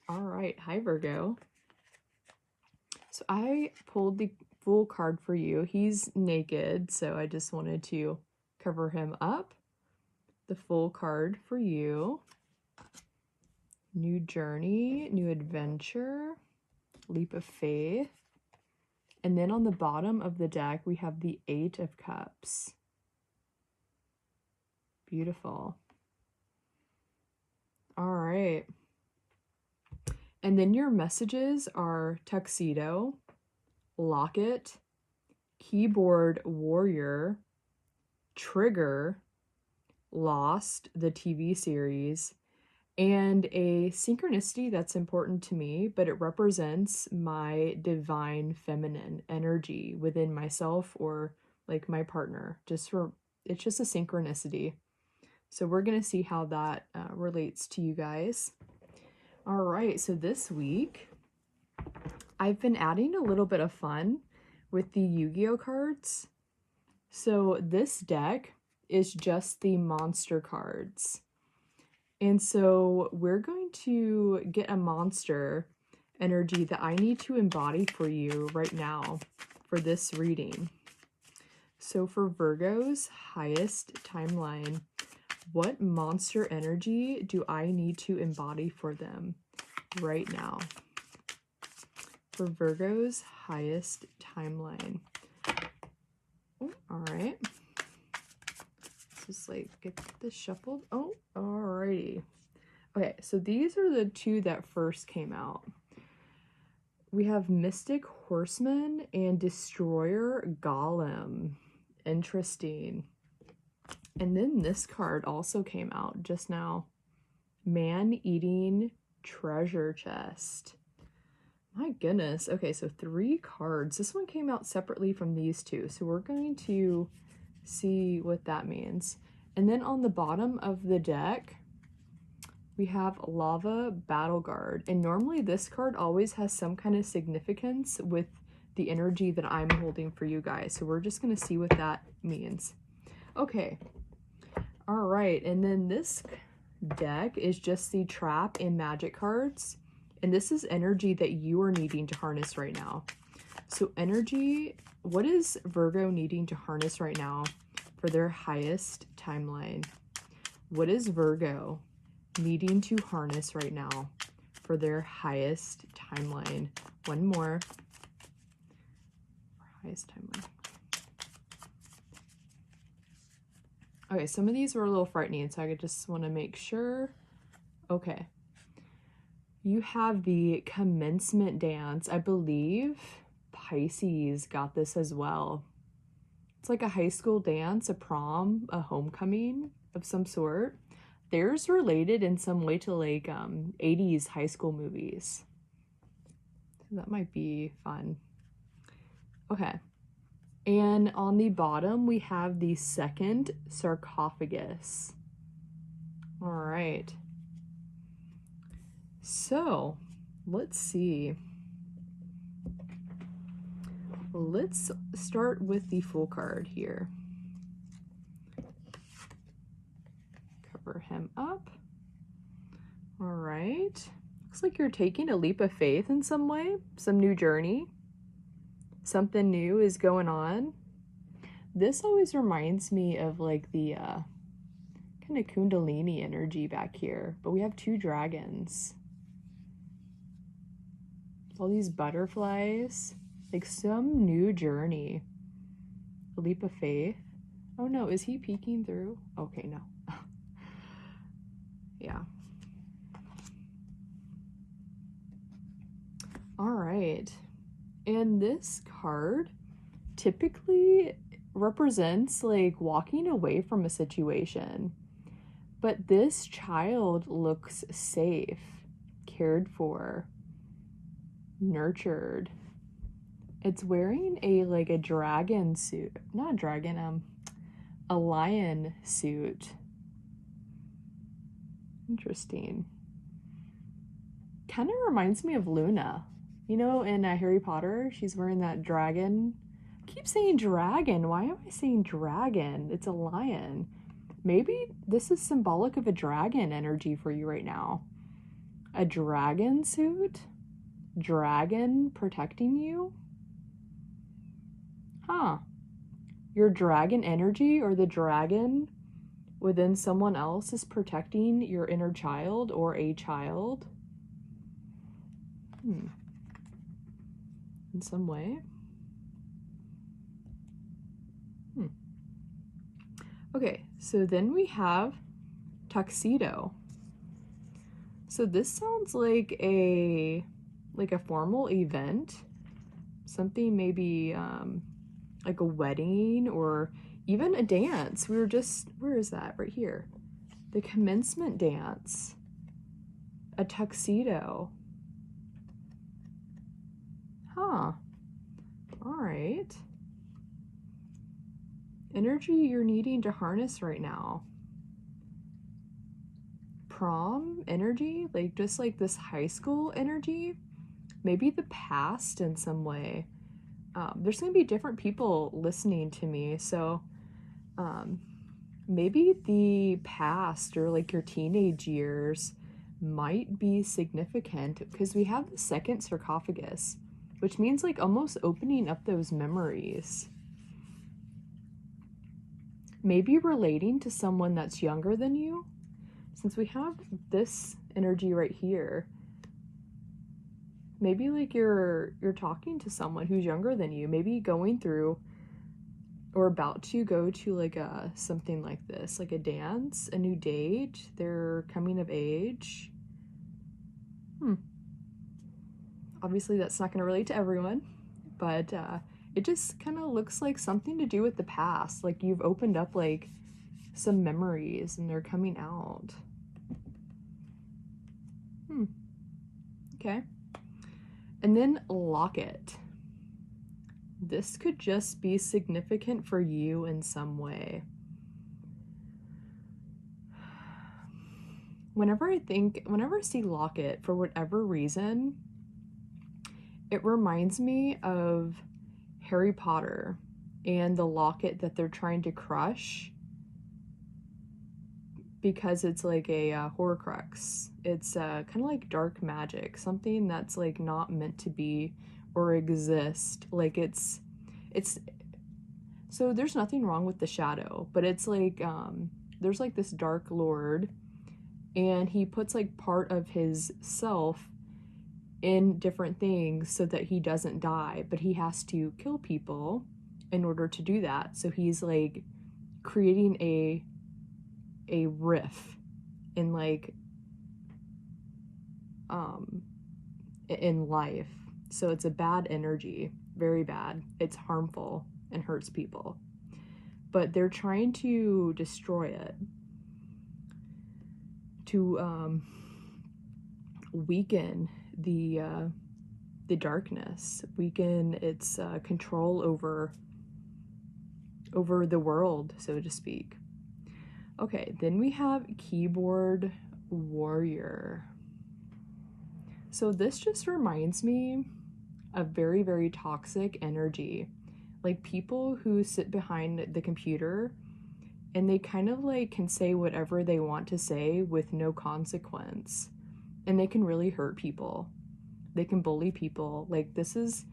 All right, hi Virgo. So I pulled the Fool card for you. He's naked, so I just wanted to cover him up. The Fool card for you. New journey, new adventure, leap of faith. And then on the bottom of the deck, we have the Eight of Cups. Beautiful. All right. And then your messages are tuxedo, locket, keyboard warrior, trigger, Lost, the TV series, and a synchronicity that's important to me, but it represents my divine feminine energy within myself or like my partner. It's just a synchronicity. So we're going to see how that relates to you guys. All right, so this week I've been adding a little bit of fun with the Yu-Gi-Oh cards. So this deck is just the monster cards. And so we're going to get a monster energy that I need to embody for you right now for this reading. So for Virgo's highest timeline, what monster energy do I need to embody for them right now? For Virgo's highest timeline. Oh, all right. Just like get this shuffled. Oh, alrighty. Okay, so these are the two that first came out. We have Mystic Horseman and Destroyer Golem. Interesting. And then this card also came out just now. Man-Eating Treasure Chest. My goodness. Okay, so 3 cards. This one came out separately from these two. So we're going to see what that means. And then on the bottom of the deck, we have Lava Battle Guard. And normally this card always has some kind of significance with the energy that I'm holding for you guys. So we're just going to see what that means. Okay. All right. And then this deck is just the trap and magic cards. And this is energy that you are needing to harness right now. So energy, what is Virgo needing to harness right now for their highest timeline? What is Virgo needing to harness right now for their highest timeline? One more. Highest timeline. Okay, some of these were a little frightening, so I just want to make sure. Okay. You have the commencement dance. I believe Pisces got this as well. It's like a high school dance, a prom, a homecoming of some sort. Theirs related in some way to like 80s high school movies. So that might be fun. Okay. And on the bottom, we have the second sarcophagus. All right. So let's see. Let's start with the Fool card here. Cover him up. All right. Looks like you're taking a leap of faith in some way, some new journey. Something new is going on. This always reminds me of like the kind of Kundalini energy back here, but we have 2 dragons. All these butterflies, like some new journey. A leap of faith. Oh no, is he peeking through? Okay, no. Yeah. All right. And this card typically represents like walking away from a situation. But this child looks safe, cared for, nurtured. It's wearing a dragon suit. Not a dragon, a lion suit. Interesting. Kind of reminds me of Luna. You know, in Harry Potter, she's wearing that dragon. I keep saying dragon. Why am I saying dragon? It's a lion. Maybe this is symbolic of a dragon energy for you right now. A dragon suit? Dragon protecting you? Huh. Your dragon energy, or the dragon within someone else, is protecting your inner child or a child. In some way. Okay, so then we have tuxedo. So this sounds like a formal event, something maybe like a wedding or even a dance. We were just, where is that? Right here. The commencement dance. A tuxedo. Huh. All right. Energy you're needing to harness right now. Prom energy, like just like this high school energy, maybe the past in some way. There's gonna be different people listening to me, so maybe the past or like your teenage years might be significant, because we have the second sarcophagus, which means like almost opening up those memories. Maybe relating to someone that's younger than you, since we have this energy right here. Maybe like you're talking to someone who's younger than you, maybe going through or about to go to like something like this, like a dance, a new date, they're coming of age. Obviously that's not going to relate to everyone, but it just kind of looks like something to do with the past, like you've opened up like some memories and they're coming out. Okay. And then locket. This could just be significant for you in some way. Whenever I see locket, for whatever reason, it reminds me of Harry Potter and the locket that they're trying to crush, because it's like a Horcrux. It's kind of like dark magic, something that's like not meant to be or exist. Like it's so there's nothing wrong with the shadow, but it's like there's like this dark lord, and he puts like part of his self in different things so that he doesn't die, but he has to kill people in order to do that. So he's like creating a riff in like in life. So it's a bad energy, very bad. It's harmful and hurts people, but they're trying to destroy it, to weaken the darkness, weaken its control over the world, so to speak. Okay, then we have keyboard warrior. So this just reminds me of very, very toxic energy. Like people who sit behind the computer and they kind of like can say whatever they want to say with no consequence. And they can really hurt people. They can bully people. Like this is,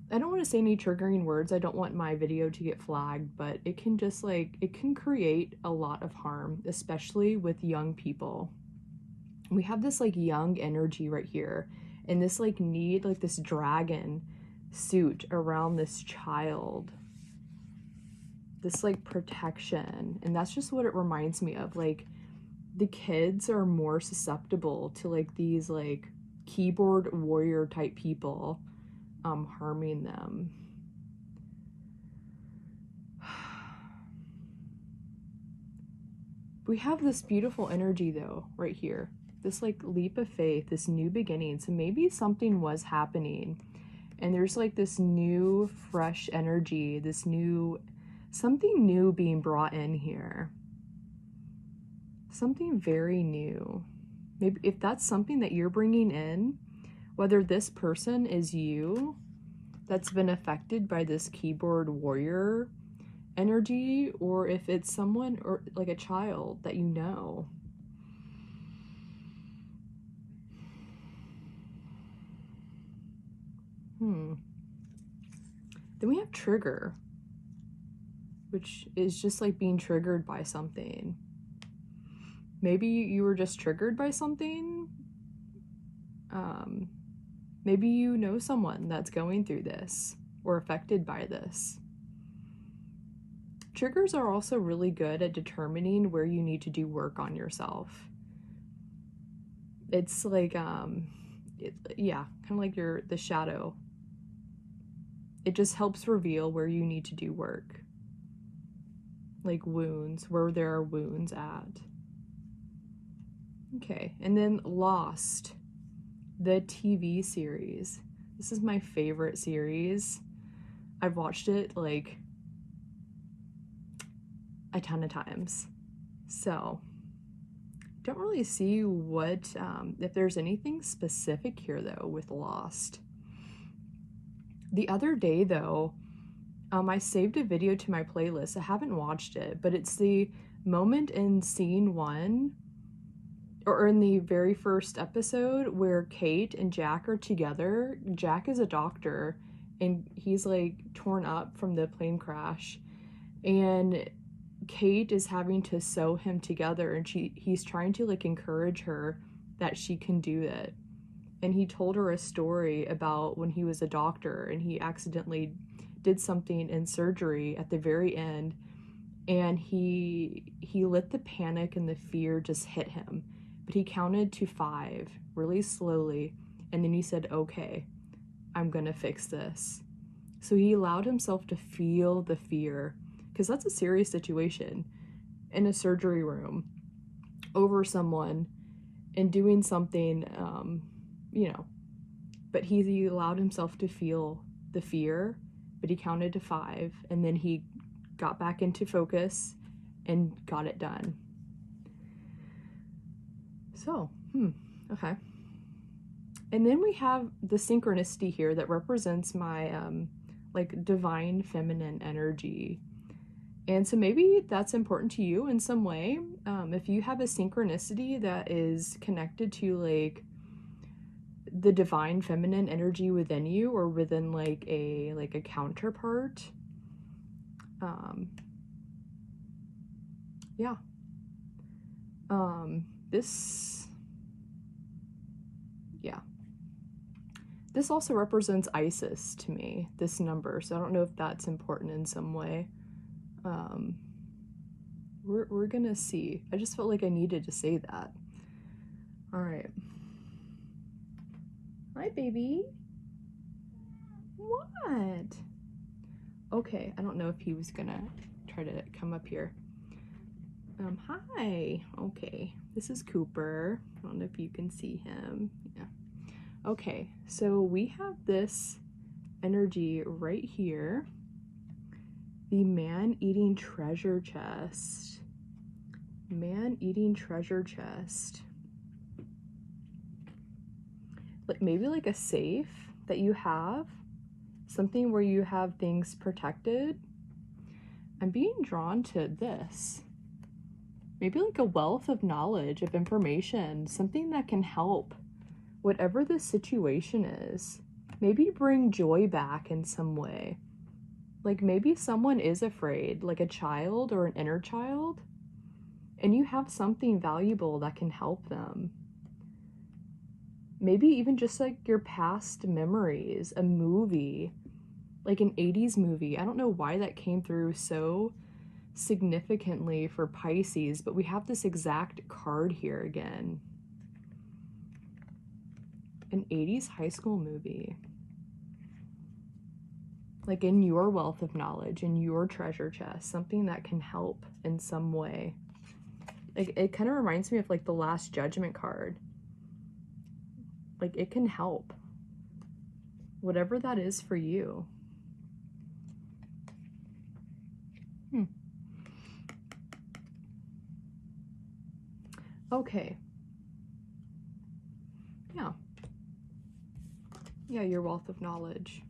I don't want to say any triggering words. I don't want my video to get flagged, but it can just like, it can create a lot of harm, especially with young people. We have this like young energy right here, and this like need, like this dragon suit around this child, this like protection. And that's just what it reminds me of. Like the kids are more susceptible to like these like keyboard warrior type people harming them. We have this beautiful energy though right here, this like leap of faith, this new beginning. So maybe something was happening and there's like this new fresh energy, this new, something new being brought in here, something very new. Maybe if that's something that you're bringing in, whether this person is you that's been affected by this keyboard warrior energy, or if it's someone or like a child that you know. Then we have trigger, which is just like being triggered by something. Maybe you were just triggered by something. Maybe you know someone that's going through this or affected by this. Triggers are also really good at determining where you need to do work on yourself. It's like, kind of like the shadow. It just helps reveal where you need to do work. Like wounds, where there are wounds at. Okay, and then Lost, the TV series. This is my favorite series. I've watched it like a ton of times. So, don't really see what, if there's anything specific here though with Lost. The other day though, I saved a video to my playlist. I haven't watched it, but it's the moment in scene 1, or in the very first episode, where Kate and Jack are together. Jack is a doctor, and he's like torn up from the plane crash, and Kate is having to sew him together, and he's trying to like encourage her that she can do it. And he told her a story about when he was a doctor and he accidentally did something in surgery at the very end, and he let the panic and the fear just hit him, but he counted to 5 really slowly, and then he said, okay, I'm gonna fix this. So he allowed himself to feel the fear, because that's a serious situation, in a surgery room over someone and doing something, but he allowed himself to feel the fear, but he counted to 5, and then he got back into focus and got it done. So, okay. And then we have the synchronicity here that represents my like divine feminine energy. And so maybe that's important to you in some way. If you have a synchronicity that is connected to like the divine feminine energy within you, or within like a counterpart, this also represents Isis to me, this number, so I don't know if that's important in some way. We're gonna see. I just felt like I needed to say that. All right. Hi, baby. What? Okay, I don't know if he was gonna try to come up here. Hi. Okay, this is Cooper. I don't know if you can see him. Yeah. Okay, so we have this energy right here. The man-eating treasure chest. Man-eating treasure chest. Like maybe like a safe that you have. Something where you have things protected. I'm being drawn to this. Maybe like a wealth of knowledge, of information. Something that can help whatever the situation is. Maybe bring joy back in some way. Like maybe someone is afraid, like a child or an inner child, and you have something valuable that can help them. Maybe even just like your past memories, a movie, like an 80s movie. I don't know why that came through so significantly for Pisces, but we have this exact card here again. An 80s high school movie. Like in your wealth of knowledge, in your treasure chest, something that can help in some way. Like it kind of reminds me of like the Last Judgment card. Like it can help. Whatever that is for you. Okay. Yeah, your wealth of knowledge.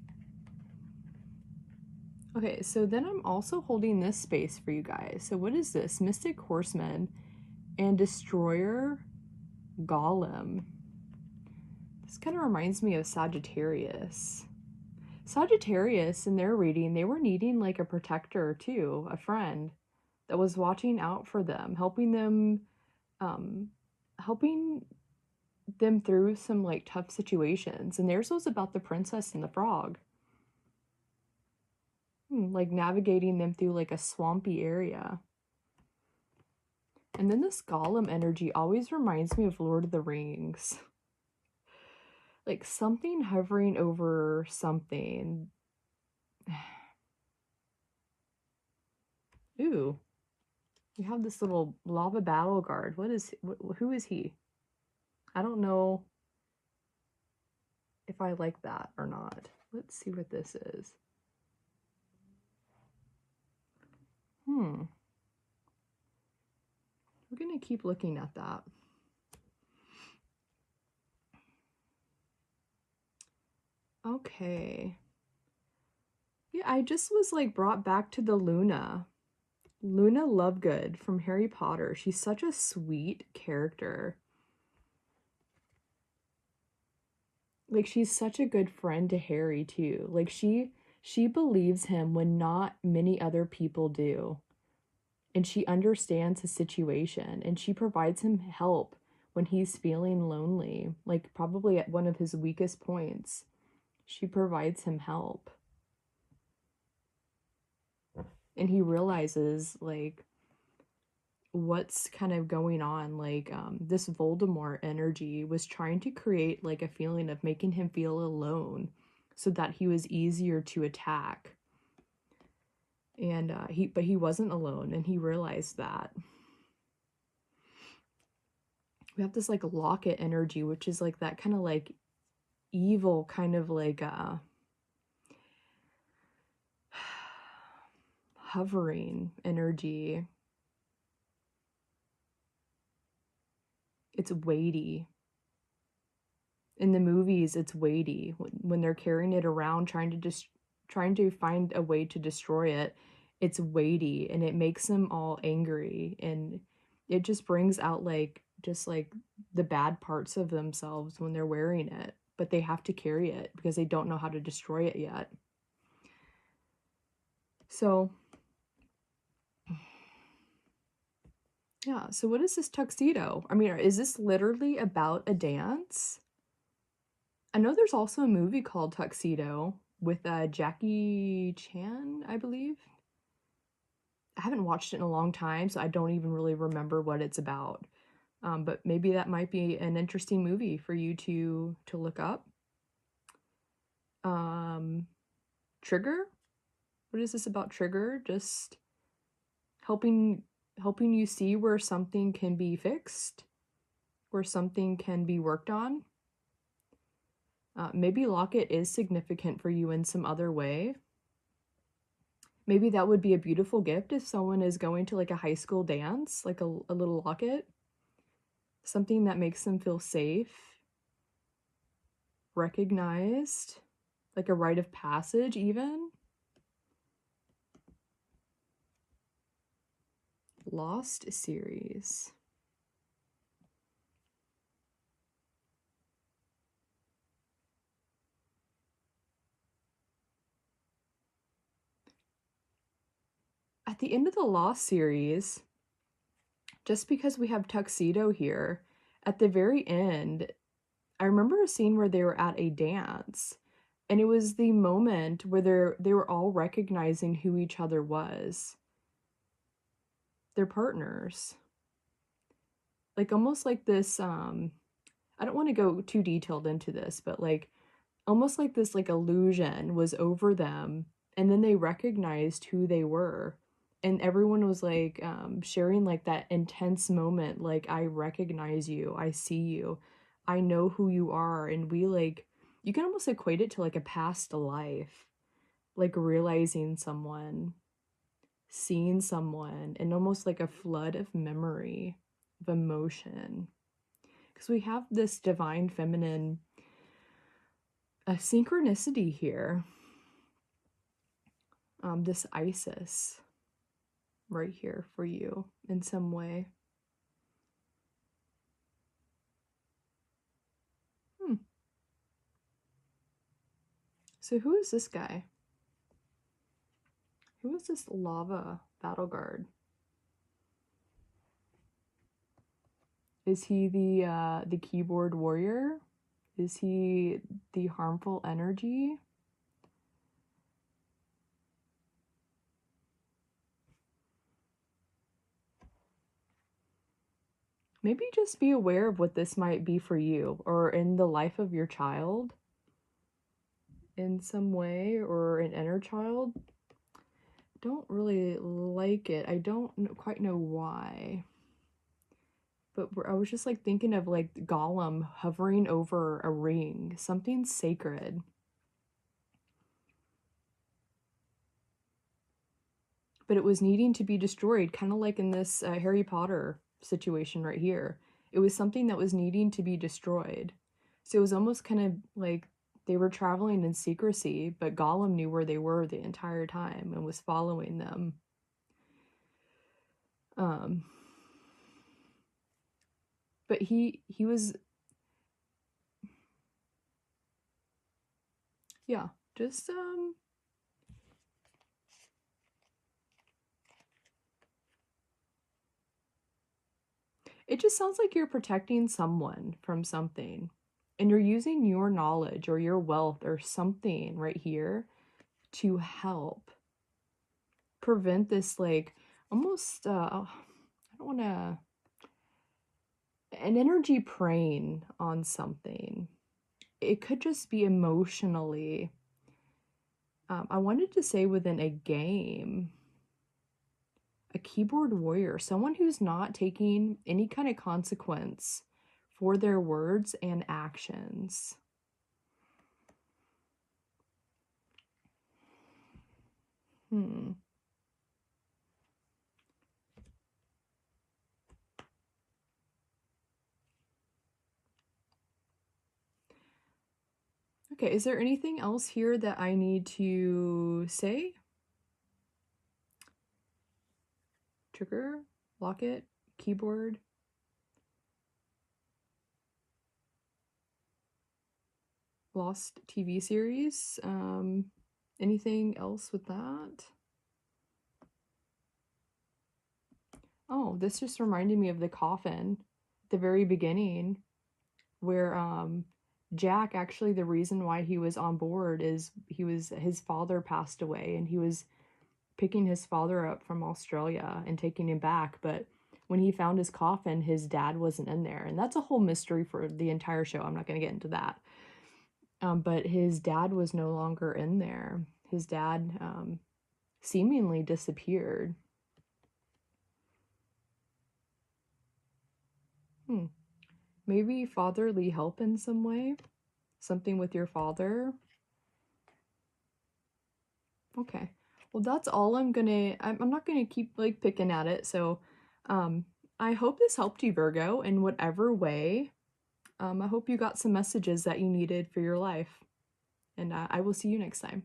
Okay, so then I'm also holding this space for you guys. So what is this? Mystic Horseman and Destroyer Golem. This kind of reminds me of Sagittarius. Sagittarius, in their reading, they were needing like a protector too, a friend that was watching out for them, um, helping them through some like tough situations. And theirs was about the princess and the frog. Like navigating them through like a swampy area. And then this golem energy always reminds me of Lord of the Rings. Like something hovering over something. Ooh, we have this little lava battle guard. Who is he? I don't know if I like that or not. Let's see what this is. We're gonna keep looking at that. Okay. Yeah, I just was like brought back to the Luna Lovegood from Harry Potter. She's such a sweet character. Like she's such a good friend to Harry too. Like she believes him when not many other people do. And she understands his situation and she provides him help when he's feeling lonely, like probably at one of his weakest points. She provides him help. And he realizes like what's kind of going on, like this Voldemort energy was trying to create like a feeling of making him feel alone so that he was easier to attack. And he wasn't alone, and he realized that. We have this like locket energy, which is like that kind of like evil kind of like hovering energy. It's weighty. In the movies, it's weighty when they're carrying it around, trying to find a way to destroy it. It's weighty, and it makes them all angry, and it just brings out like just like the bad parts of themselves when they're wearing it, but they have to carry it because they don't know how to destroy it yet. So yeah, so what is this tuxedo? I mean, is this literally about a dance? I know there's also a movie called Tuxedo with Jackie Chan, I believe. I haven't watched it in a long time, so I don't even really remember what it's about. But maybe that might be an interesting movie for you to look up. Trigger? What is this about trigger? Just helping you see where something can be fixed, where something can be worked on. Maybe locket is significant for you in some other way. Maybe that would be a beautiful gift if someone is going to like a high school dance, like a little locket. Something that makes them feel safe, recognized, like a rite of passage even. Lost series. At the end of the Lost series, just because we have tuxedo here, at the very end, I remember a scene where they were at a dance, and it was the moment where they were all recognizing who each other was. They're partners. Like almost like this, I don't want to go too detailed into this, but like almost like this like illusion was over them, and then they recognized who they were, and everyone was like sharing like that intense moment, like I recognize you, I see you, I know who you are. And we like, you can almost equate it to like a past life, like realizing someone, seeing someone, and almost like a flood of memory, of emotion, because we have this divine feminine a synchronicity here. This Isis right here for you in some way. So who is this guy? Who is this lava battle guard? Is he the keyboard warrior? Is he the harmful energy? Maybe just be aware of what this might be for you or in the life of your child in some way, or an inner child. Don't really like it. I don't quite know why. But I was just like thinking of like Gollum hovering over a ring, something sacred. But it was needing to be destroyed, kind of like in this Harry Potter situation right here. It was something that was needing to be destroyed. So it was almost kind of like they were traveling in secrecy, but Gollum knew where they were the entire time and was following them. But he was, yeah, just it just sounds like you're protecting someone from something, and you're using your knowledge or your wealth or something right here to help prevent this, like, almost I don't want to, an energy preying on something. It could just be emotionally, I wanted to say within a game, a keyboard warrior, someone who's not taking any kind of consequence for their words and actions. Okay, is there anything else here that I need to say? Trigger, locket, keyboard. Lost TV series. Anything else with that? Oh, this just reminded me of the coffin at the very beginning, where Jack, actually the reason why he was on board is his father passed away, and he was picking his father up from Australia and taking him back, but when he found his coffin, his dad wasn't in there, and that's a whole mystery for the entire show. I'm not going to get into that. But his dad was no longer in there. His dad seemingly disappeared. Maybe fatherly help in some way? Something with your father? Okay. Well, that's all I'm not gonna keep like picking at it. So I hope this helped you, Virgo, in whatever way. I hope you got some messages that you needed for your life. And I will see you next time.